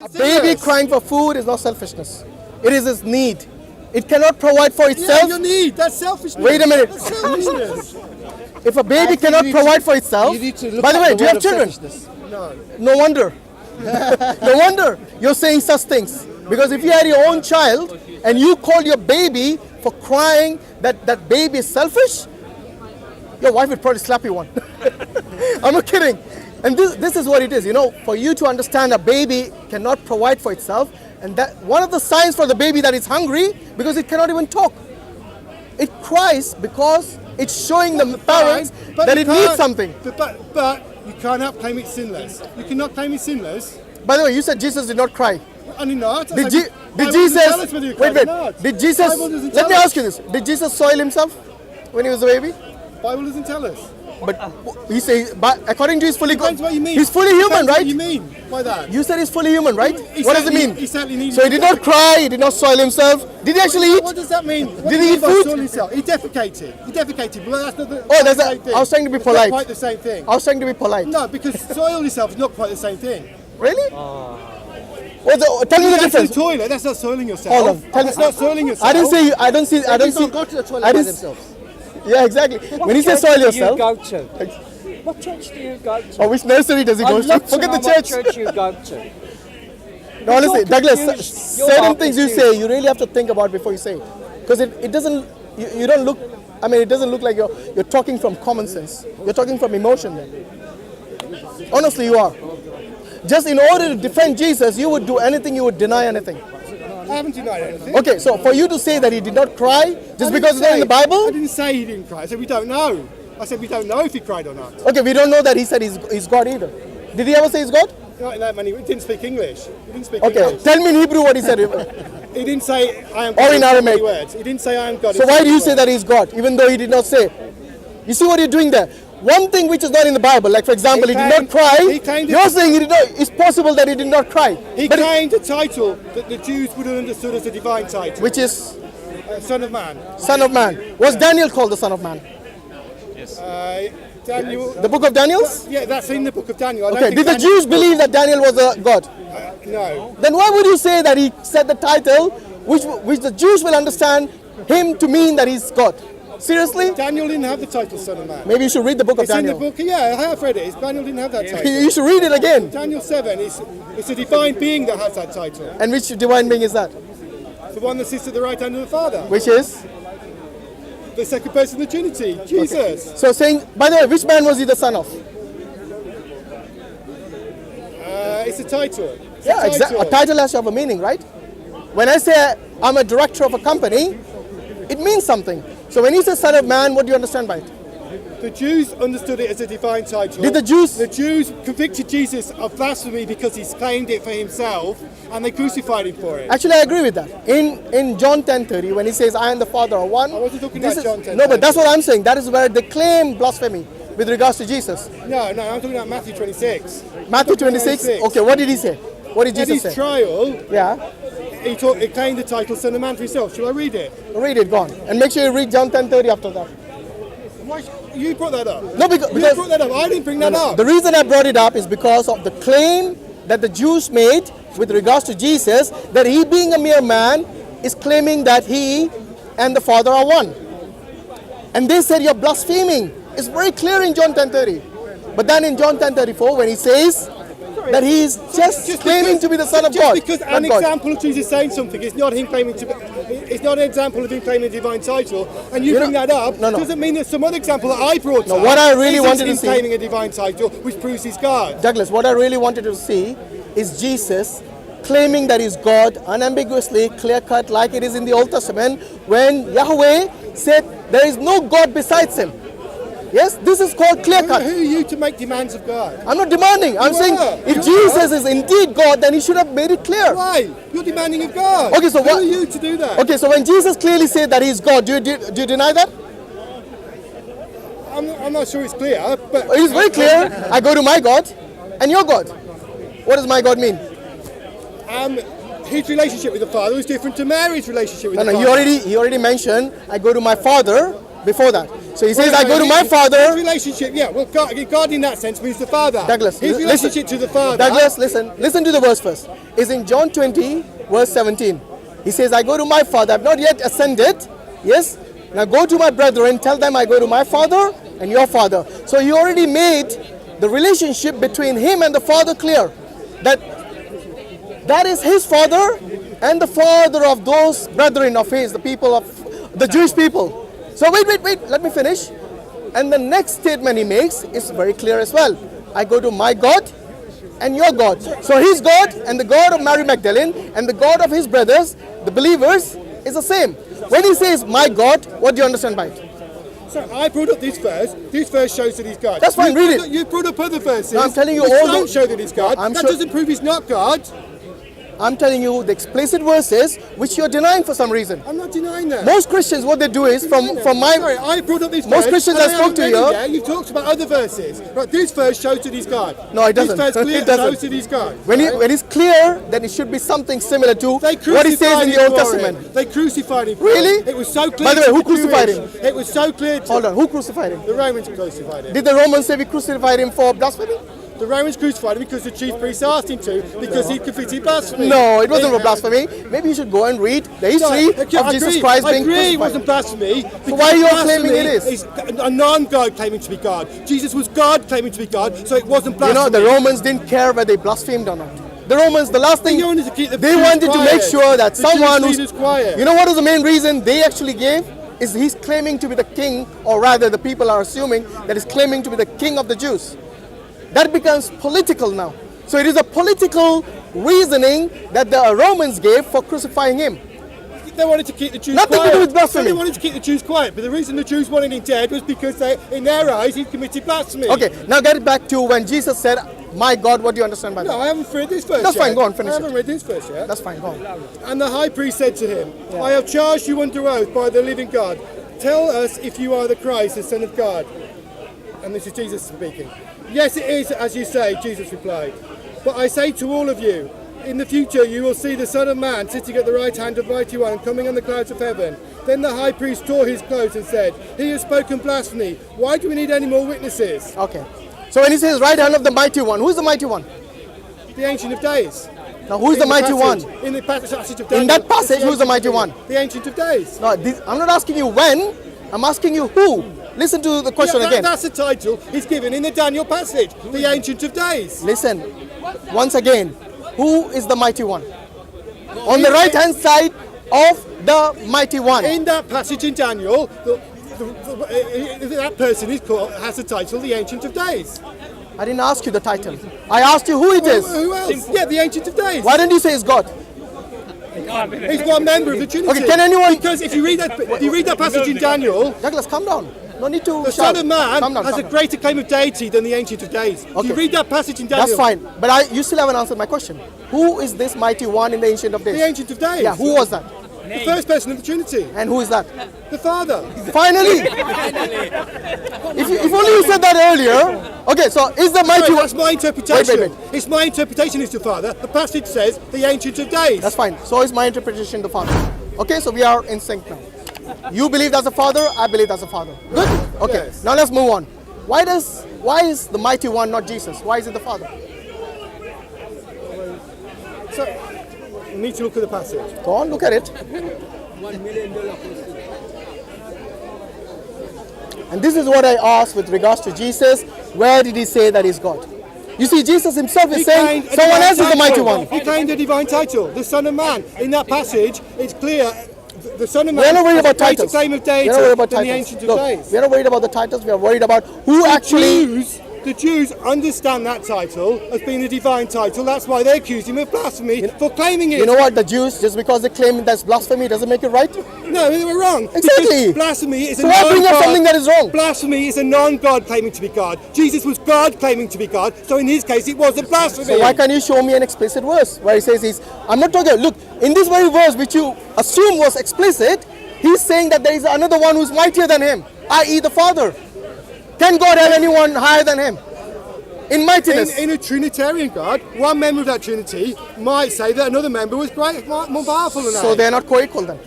A baby crying for food is not selfishness. It is its need. It cannot provide for itself. Yeah, your need. That's selfishness. Wait a minute. That's selfishness. If a baby cannot provide for itself, by the way, do you have children? No. No wonder. No wonder you're saying such things. Because if you had your own child and you call your baby for crying that baby is selfish, your wife would probably slap you one. I'm not kidding. And this is what it is, you know, for you to understand a baby cannot provide for itself, and that one of the signs for the baby that it's hungry because it cannot even talk. It cries because it's showing the parents that it needs something. But you cannot claim it's sinless. You cannot claim it's sinless. By the way, you said Jesus did not cry. Only not. Did Jesus? Wait. Did Jesus? Let me ask you this: did Jesus soil himself when he was a baby? Bible doesn't tell us. But he says, but according to his fully, Depends what you mean. He's fully human, Depends right? What you mean by that? You said he's fully human, right? What does it mean? He certainly needs. So he did not cry. He did not soil himself. Did he actually eat? What does that mean? What Did do he you eat mean by food? soil himself? He defecated. He defecated. Well, that's not the, Oh, that's the a, same thing. I was trying to be It's polite. not quite the same thing. I was trying to be polite. No, because soil yourself is not quite the same thing. Really? Tell me the difference. The toilet. That's not soiling yourself. Hold on. That's not soiling yourself. I didn't say. I don't see. Go to the toilet by themselves. Yeah, exactly. When he says soil yourself. What church do you go to? Or which nursery does he go to? Forget the church. What church you go to? No, honestly, Douglas, You're certain things you say, you really have to think about before you say it. Because it doesn't, you don't look, I mean, it doesn't look like you're talking from common sense. You're talking from emotion then. Honestly, you are. Just in order to defend Jesus, you would do anything, you would deny anything. I haven't denied anything. Okay, so for you to say that he did not cry, just because it's not in the Bible? I didn't say he didn't cry. I said we don't know. I said we don't know if he cried or not. Okay, we don't know that he said he's God either. Did he ever say he's God? Not in that many. He didn't speak English. He didn't speak Okay, English. tell me in Hebrew what he said. He didn't say I am God. Or in Aramaic. Words. He didn't say I am God. So why do you say that he's God, even though he did not say? You see what you're doing there? One thing which is not in the Bible, like for example, he did not cry. You're saying he did not. It's possible that he did not cry. He claimed a title that the Jews would have understood as a divine title. Which is? Son of Man. Son of Man. Was Daniel called the Son of Man? Yes. Daniel. The book of Daniel? Yeah, that's in the book of Daniel. Okay, did the Jews believe that Daniel was a God? No. Then why would you say that he said the title, which the Jews will understand him to mean that he's God? Seriously? Daniel didn't have the title Son of Man. Maybe you should read the book of Daniel. It's in the book, yeah, I have read it. Daniel didn't have that title. You should read it again. Daniel 7, it's a divine being that has that title. And which divine being is that? The one that sits at the right hand of the Father. Which is? The second person of the Trinity, Jesus. Okay. So saying, by the way, which man was he the son of? It's a title. Yeah, exactly. A title has to have a meaning, right? When I say I'm a director of a company, it means something. So when he says Son of Man, what do you understand by it? The Jews understood it as a divine title. Did the Jews? The Jews convicted Jesus of blasphemy because he's claimed it for himself, and they crucified him for it. Actually, I agree with that. In John 10:30, when he says, I and the Father are one. I wasn't talking about John 10:30. No, but that's what I'm saying. That is where they claim blasphemy with regards to Jesus. No, I'm talking about Matthew 26. Matthew 26? Okay, what did he say? What did Jesus say? At his trial, yeah, he claimed the title Son of Man for himself. Shall I read it? Read it, go on. And make sure you read John 10:30 after that. You brought that up. No, because you brought that up. I didn't bring that up. The reason I brought it up is because of the claim that the Jews made with regards to Jesus, that he being a mere man is claiming that he and the Father are one. And they said you're blaspheming. It's very clear in John 10:30. But then in John 10:34, when he says that he is just claiming to be the Son of God. Just because an example of Jesus saying something is not him claiming to be, it's not an example of him claiming a divine title, and you bring that up, doesn't mean there's some other example that I brought up. What I really wanted to see, claiming a divine title, which proves he's God. Douglas, what I really wanted to see is Jesus claiming that he's God, unambiguously, clear-cut, like it is in the Old Testament, when Yahweh said there is no God besides him. Yes, this is called clear-cut. Who are you to make demands of God? I'm not demanding. I'm saying if Jesus is indeed God, then he should have made it clear. Why? You're demanding of God. Okay, so who are you to do that? Okay, so when Jesus clearly said that he's God, do you deny that? I'm not sure it's clear, but it's very clear. I go to my God, and your God. What does my God mean? His relationship with the Father is different to Mary's relationship with the Father. He already mentioned I go to my Father before that. So he says, I go to my His Father. relationship, yeah. Well, God in that sense means the Father. Douglas, his relationship to the Father. Douglas, listen to the verse first. Is in John 20, verse 17. He says, I go to my Father. I've not yet ascended. Yes. Now go to my brethren. Tell them I go to my Father and your Father. So he already made the relationship between him and the Father clear. That is his Father and the Father of those brethren of his, the people of the Jewish people. So wait, let me finish. And the next statement he makes is very clear as well. I go to my God and your God. So his God and the God of Mary Magdalene and the God of his brothers, the believers, is the same. When he says my God, what do you understand by it? So I brought up this verse. This verse shows that he's God. That's fine, read it. You brought up other verses. No, I'm telling you which all don't show that he's God. That doesn't prove he's not God. I'm telling you the explicit verses which you're denying for some reason. I'm not denying that. Most Christians, what they do is from my... Sorry, I brought up this verse. Most Christians I spoke to here... You've talked about other verses. But this verse shows that he's God. No, it doesn't. This verse clearly It doesn't. shows that he's God. When it's clear, then it should be something similar to what he says in the Old Testament. They crucified him. Really? It was so clear. By the way, who crucified him? It was so clear. Hold on, who crucified him? The Romans crucified him. Did the Romans say we crucified him for blasphemy? The Romans crucified him because the chief priests asked him to, because he committed blasphemy. No, it wasn't for blasphemy. Maybe you should go and read the history of Jesus Christ being crucified. I agree it wasn't blasphemy. So why are you claiming it is? It's a non-God claiming to be God. Jesus was God claiming to be God, so it wasn't blasphemy. You know, the Romans didn't care whether they blasphemed or not. The Romans, the last thing, they wanted to quiet. make sure that someone who's... quiet. You know what was the main reason they actually gave? Is he's claiming to be the king, or rather the people are assuming that he's claiming to be the king of the Jews. That becomes political now. So it is a political reasoning that the Romans gave for crucifying him. They wanted to keep the Jews Nothing quiet. to do with blasphemy. So they wanted to keep the Jews quiet, but the reason the Jews wanted him dead was because in their eyes he committed blasphemy. Okay, now get it back to when Jesus said, my God, what do you understand by that? No, I haven't read this verse That's yet. fine, go on, finish I haven't it. read this verse yet. That's fine, go on. And the high priest said to him, I have charged you under oath by the living God. Tell us if you are the Christ, the Son of God. And this is Jesus speaking. Yes, it is, as you say, Jesus replied. But I say to all of you, in the future you will see the Son of Man sitting at the right hand of Mighty One and coming on the clouds of heaven. Then the high priest tore his clothes and said, he has spoken blasphemy. Why do we need any more witnesses? Okay. So when he says right hand of the Mighty One, who is the Mighty One? The Ancient of Days. Now who is the Mighty One? In the passage of Daniel. In that passage, who is the Mighty One? The Ancient of Days. No, I'm not asking you when, I'm asking you who. Listen to the question again. That's the title he's given in the Daniel passage, the Ancient of Days. Listen, once again, who is the Mighty One? On the right hand side of the Mighty One. In that passage in Daniel, that person has the title, the Ancient of Days. I didn't ask you the title. I asked you who it is. Who else? Yeah, the Ancient of Days. Why don't you say it's God? He's one member of the Trinity. Okay, can anyone... Because if you read that passage in Daniel... Douglas, calm down. No need to The shout. Son of Man Calm down, has calm a down. greater claim of deity than the Ancient of Days. Okay. If you read that passage in Daniel... That's fine. But you still haven't answered my question. Who is this Mighty One in the Ancient of Days? The Ancient of Days. Yeah, who was that? The first person of the Trinity. And who is that? The Father. Finally! if only you said that earlier. Okay, so is the Mighty One... That's my interpretation. Wait. It's my interpretation is the Father. The passage says the Ancient of Days. That's fine. So is my interpretation the Father. Okay, so we are in sync now. You believe that's the Father, I believe that's the Father. Good? Okay, Yes. now let's move on. Why is the Mighty One not Jesus? Why is it the Father? So, you need to look at the passage. Go on, look at it. $1 million question. And this is what I asked with regards to Jesus. Where did he say that he's God? You see, Jesus himself is saying claimed a someone divine else is the Mighty title. One. He claimed a divine title, the Son of Man. In that passage, it's clear the Son of Man We're not worried has a about greater titles. claim of deity We're not worried about than the titles. Ancient of Look, Days. we're not worried about the titles. We are worried about who actually... The Jews understand that title as being the divine title. That's why they accused him of blasphemy for claiming it. You know what? The Jews, just because they claim that's blasphemy, doesn't make it right. No, they were wrong. Exactly. Because blasphemy is So a why bring up non-God. something that is wrong? Blasphemy is a non-God claiming to be God. Jesus was God claiming to be God. So in his case, it wasn't blasphemy. So why can't you show me an explicit verse where he says I'm not talking, look, in this very verse which you assume was explicit, he's saying that there is another one who's mightier than him, i.e. the Father. Can God have anyone higher than him? In mightiness. In a Trinitarian God, one member of that Trinity might say that another member was more powerful than that. So they're not co-equal then.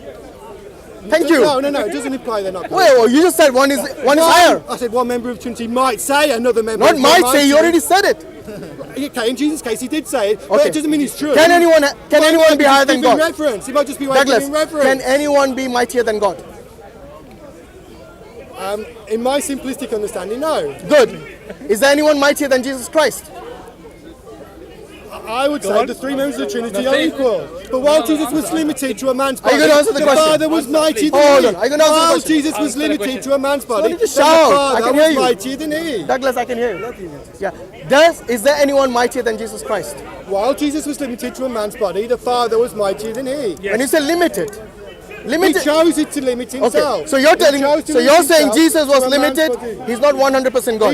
Thank you. No, it doesn't imply they're not. Wait, well, you just said one is higher. I said one member of the Trinity might say, another member. Not might say. You already said it. Okay, in Jesus' case, he did say it, but it doesn't mean it's true. Can anyone be higher than God? Reference. It might just be Douglas, giving reference. can anyone be mightier than God? In my simplistic understanding, no. Good. Is there anyone mightier than Jesus Christ? I would say the three members of the Trinity are equal. But while Jesus was limited to a man's body, Are you going to answer the question? Father was mightier than Hold he. on. Are you going to answer the While question? Jesus was limited to a man's body, Don't need to then the shout. I Father can hear was you. mightier than he. Douglas, I can hear you. Yeah. Is there anyone mightier than Jesus Christ? While Jesus was limited to a man's body, the Father was mightier than he. When you say limited, He chose it to limit himself. Okay. So you're saying Jesus was limited. He's He's not 100% God.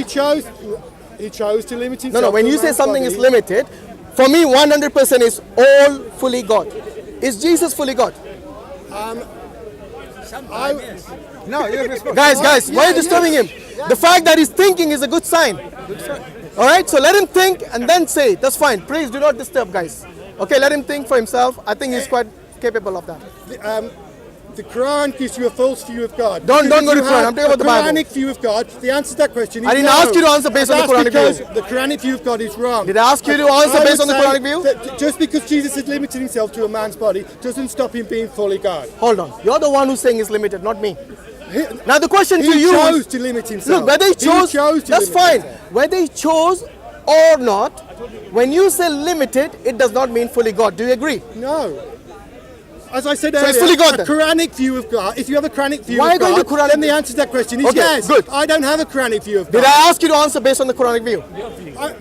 He chose to limit himself. No. When to a you say man's something body. is limited, for me, 100% is all fully God. Is Jesus fully God? No, you're responsible. Guys, why are you disturbing him? The fact that he's thinking is a good sign. All right, so let him think and then say it. That's fine. Please do not disturb, guys. Okay, let him think for himself. I think he's quite capable of that. The Quran gives you a false view of God. Don't go to Quran. I'm talking about the Bible. Quranic view of God. The answer to that question is I didn't no. ask you to answer based on the Quranic because view. the Quranic view of God is wrong. Did I ask you to answer based on the Quranic view? Just because Jesus has limited himself to a man's body doesn't stop him being fully God. Hold on. You're the one who's saying he's limited, not me. Now the question to He you chose is, to limit himself. look, whether he chose, to that's limit fine. himself. Whether he chose or not, when you say limited, it does not mean fully God. Do you agree? No. As I said So earlier, it's fully God a then? Quranic view of God, if you have a Quranic view Why of going God, to Quranic then the view? answer to that question is Okay, yes. good. I don't have a Quranic view of God. Did I ask you to answer based on the Quranic view?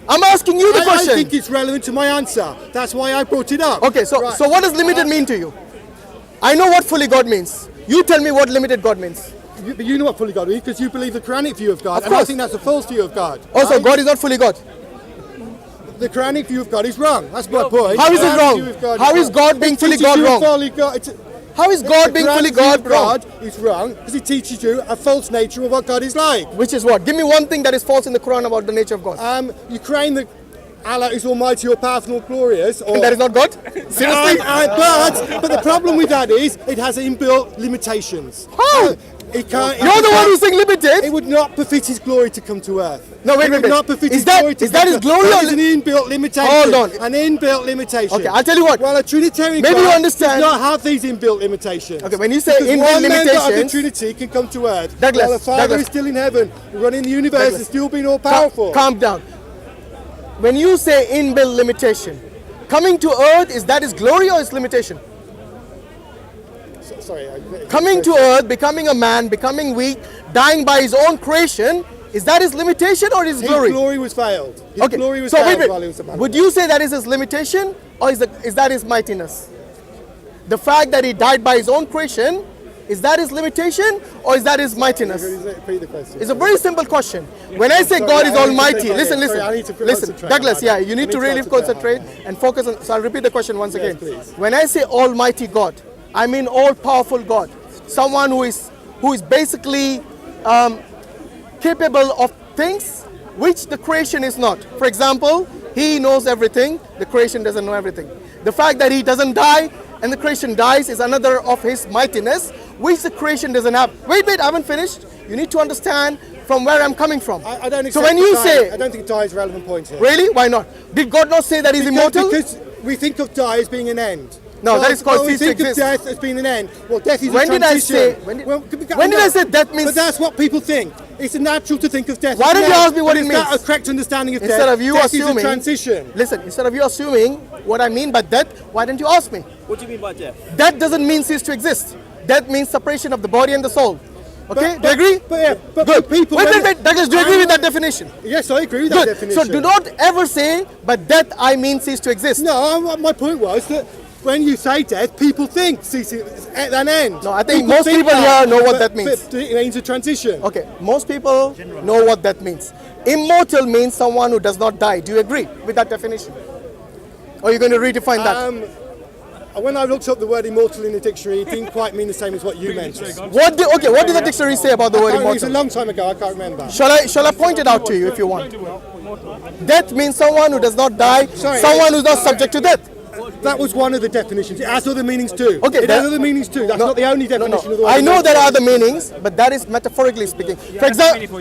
I'm asking you the I question. think it's relevant to my answer. That's why I brought it up. Okay, so Right. so what does limited mean to you? I know what fully God means. You tell me what limited God means. But you know what fully God is because you believe the Quranic view of God. Of And I course. think that's a false view of God. Also, right? God is not fully God. The Quranic view of God is wrong. That's my point. How is The it Quranic wrong? view of God How is is God being fully teaches God you wrong? fully God- How is God being the fully Quranic view God of wrong? God is wrong because it teaches you a false nature of what God is like. Which is what? Give me one thing that is false in the Quran about the nature of God. You claim that Allah is almighty or powerful or glorious. Or, And that is not God? Seriously? but the problem with that is it has inbuilt limitations. How? It can't, You're the one who's saying limited. It would not befit his glory to come to earth. No, wait, It wait, would wait. not befit Is his that- glory to is that come his to- glory That or is an inbuilt limitation. Hold on. An inbuilt limitation. Okay, I'll tell you what. Well, a Trinitarian Maybe God you understand- does not have these inbuilt limitations. Okay, when you say Because inbuilt one member of the limitations- Trinity can come to earth, Douglas, while the Father Douglas. is still in heaven, running the universe Douglas. and still being all powerful. Calm down. When you say inbuilt limitation, coming to earth, is that his glory or his limitation? Sorry. Coming to earth, becoming a man, becoming weak, dying by his own creation, is that his limitation or his His glory? glory was veiled. His Okay, glory was so veiled wait, while he was a man. would you say that is his limitation or is that his mightiness? The fact that he died by his own creation, is that his limitation or is that his mightiness? Repeat the question. It's a very simple question. When I say Sorry, God is I need to almighty, take my listen, head. Sorry, I need to listen, concentrate. Douglas, yeah, you I need need to to really concentrate. concentrate and focus on, so I'll repeat the question once again. please. When I say almighty God, I mean all-powerful God, someone who is basically capable of things which the creation is not. For example, he knows everything, the creation doesn't know everything. The fact that he doesn't die and the creation dies is another of his mightiness, which the creation doesn't have. Wait, I haven't finished. You need to understand from where I'm coming from. I don't So accept when you die. say, I don't think die is a relevant point here. really? Why not? Did God not say that he's immortal? Because we think of die as being an end. No, that is called we cease to think of exist. death as being an end. Well, death is When a did I transition. say- when did- when did I say death means- But that's what people think. It's natural to think of death. Why as don't an you end. ask me what But it is that means? a correct understanding of Instead death? of you death assuming- is a transition. Listen, instead of you assuming what I mean by death, why don't you ask me? What do you mean by death? Death doesn't mean cease to exist. Death means separation of the body and the soul. Okay, do you agree? But Good. people. Wait, Douglas, do you agree with that definition? Yes, I agree with that Good. definition. So do not ever say, but death I mean cease to exist. No, my point was that when you say death, people think ceasing at an end. No, I think most people that, here know what but- that means. but it means a transition. Okay, most people know what that means. Immortal means someone who does not die. Do you agree with that definition? Or are you going to redefine that? When I looked up the word immortal in the dictionary, it didn't quite mean the same as what you mentioned. What did the dictionary say about the word It was a immortal? long time ago, I can't remember. Shall I point it out to you if you want? Death means someone who does not die, Sorry, someone who's not subject to death. That was one of the definitions. It has other meanings too. Okay, it has other meanings too. That's not the only definition of the word. I know there are other meanings, but that is metaphorically speaking. For example,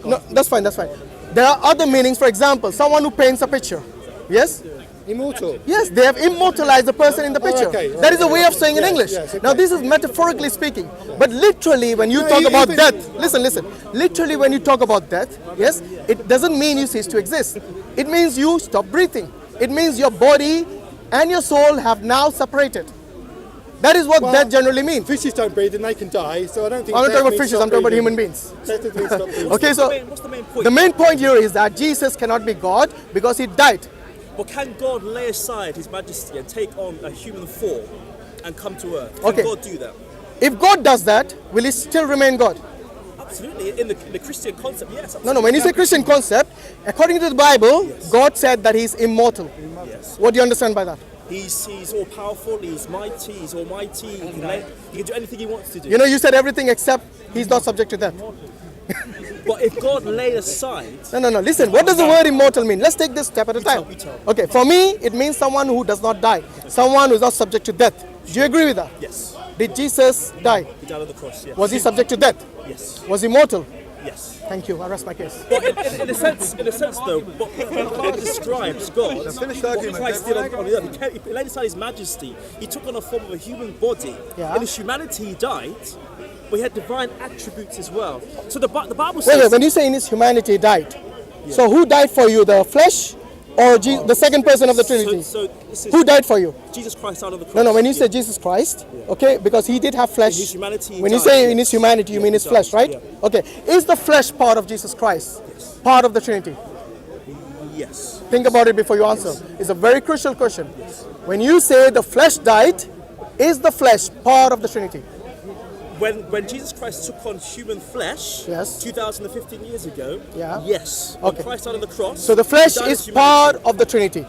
no, that's fine. There are other meanings. For example, someone who paints a picture. Yes? Immortal. Yes, they have immortalized the person in the picture. okay. That is a way of saying in English. Yes, okay. Now this is metaphorically speaking. But literally when you talk about death, listen. Literally when you talk about death, yes, it doesn't mean you cease to exist. It means you stop breathing. It means your body and your soul have now separated. That is what death generally means. Fishes don't breathe and they can die, so I don't think. I'm not talking about fishes, I'm talking about human beings. Okay, so What's the main point? the main point here is that Jesus cannot be God because he died. But can God lay aside his majesty and take on a human form and come to earth? Can Okay. God do that? If God does that, will he still remain God? Absolutely. In the Christian concept, yes. No, when you say Christian concept, according to the Bible, God said that he's immortal. Yes. What do you understand by that? He's all powerful, he's mighty, he can do anything he wants to do. You know, you said everything except he's not subject to death. But if God laid aside, No. Listen, what does the word immortal mean? Let's take this step at a time. you tell. Okay, for me, it means someone who does not die. Someone who is not subject to death. Do you agree with that? yes, Did Jesus die? he died on the cross, yes. Was he subject to death? Yes, Was he mortal? yes. Thank you, I rest my case. But in a sense though, what the Bible describes God, what Christ did on the earth, he laid aside his majesty, he took on a form of a human body. Yeah. In his humanity he died, but he had divine attributes as well. So the Bible says... Wait, when you say in his humanity he died, so who died for you, the flesh or the second person of the Trinity? So this is Who died for you? Jesus Christ out of the cross. No, when you say Jesus Christ, okay, because he did have flesh. In his humanity, he when you died, say yes. in his humanity, you mean his he flesh, died, right? yeah. Okay, is the flesh part of Jesus Christ? Yes. Part of the Trinity? Yes. Think about it before you answer. It's a very crucial question. When you say the flesh died, is the flesh part of the Trinity? When Jesus Christ took on human flesh, Yes. 2015 years ago, Yeah. yes. When Okay. Christ died on the cross, So the flesh he died is as humanity. part of the Trinity.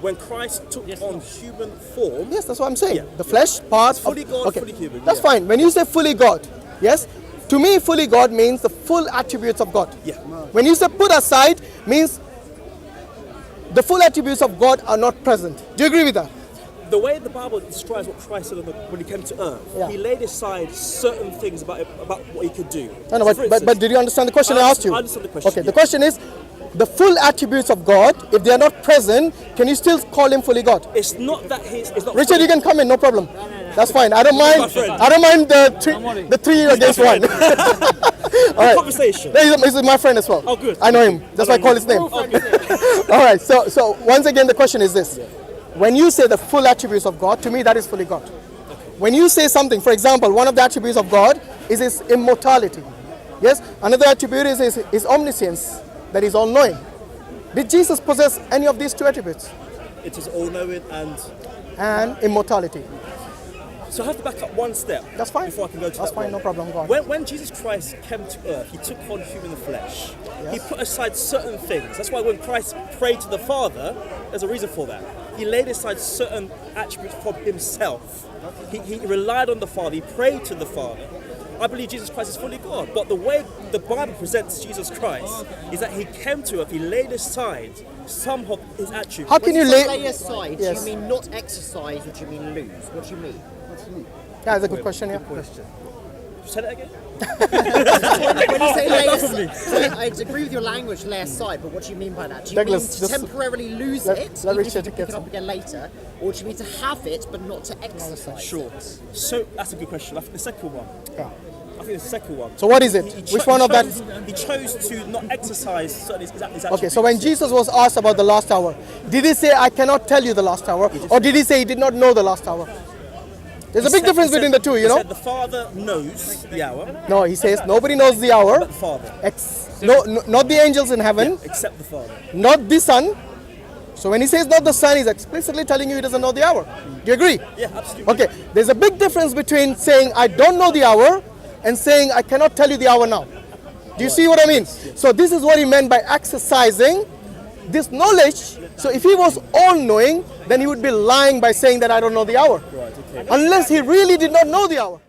When Christ took on human form, Yes, that's what I'm saying. Yeah. The flesh part It's fully of, God, okay. fully human, That's yeah. fine. When you say fully God, yes, to me fully God means the full attributes of God. yeah. When you say put aside, means the full attributes of God are not present. Do you agree with that? The way the Bible describes what Christ did when he came to earth, Yeah. he laid aside certain things about what he could do. No, So for but instance, did you understand the question I asked you? I understand the question, Okay, yeah. the question is, the full attributes of God, if they are not present, can you still call him fully God? It's not that it's not. Richard, you can come in, no problem. That's fine. I don't mind. my friend. I don't mind the three against one. All right. Conversation. He's my friend as well. Oh, good. I know him. That's why I call his name. All right. So once again, the question is this: when you say the full attributes of God, to me that is fully God. When you say something, for example, one of the attributes of God is his immortality. Yes. Another attribute is his omniscience, that is all-knowing. Did Jesus possess any of these two attributes? It is all-knowing And immortality. So I have to back up one step. That's fine. Before I can go to That's that fine. one. No problem. Go on. When Jesus Christ came to earth, he took on human flesh. Yes. He put aside certain things. That's why when Christ prayed to the Father, there's a reason for that. He laid aside certain attributes from himself. He relied on the Father. He prayed to the Father. I believe Jesus Christ is fully God. But the way the Bible presents Jesus Christ is that he came to earth, he laid aside some of his attributes. How can you Lay aside, Yes. do you mean not exercise or do you mean lose? What do you mean? Yeah, that's a good question. Yeah. Say that again? When you say lay aside, I agree with your language, lay aside, but what do you mean by that? Do you Douglas, mean to just- temporarily lose let- it, let even if Richard you get pick it some. up again later, or do you mean to have it but not to exercise? Sure. So that's a good question. I think the second one. Yeah. I think the second one. So what is it? Which one of that? He chose to not exercise certain his attributes. Okay, so when Jesus was asked about the last hour, did he say, I cannot tell you the last hour? Or did he say he did not know the last hour? There's a big difference between the two, you He know? said the Father knows the hour, No, he says nobody knows the hour. but the Father, Not the angels in heaven, except the Father. not the Son. So when he says not the Son, he's explicitly telling you he doesn't know the hour. Do you agree? Yeah, absolutely. Okay, there's a big difference between saying I don't know the hour and saying I cannot tell you the hour now. Do you see what I mean? So this is what he meant by exercising this knowledge. So if he was all-knowing, then he would be lying by saying that I don't know the hour. Unless he really did not know the hour.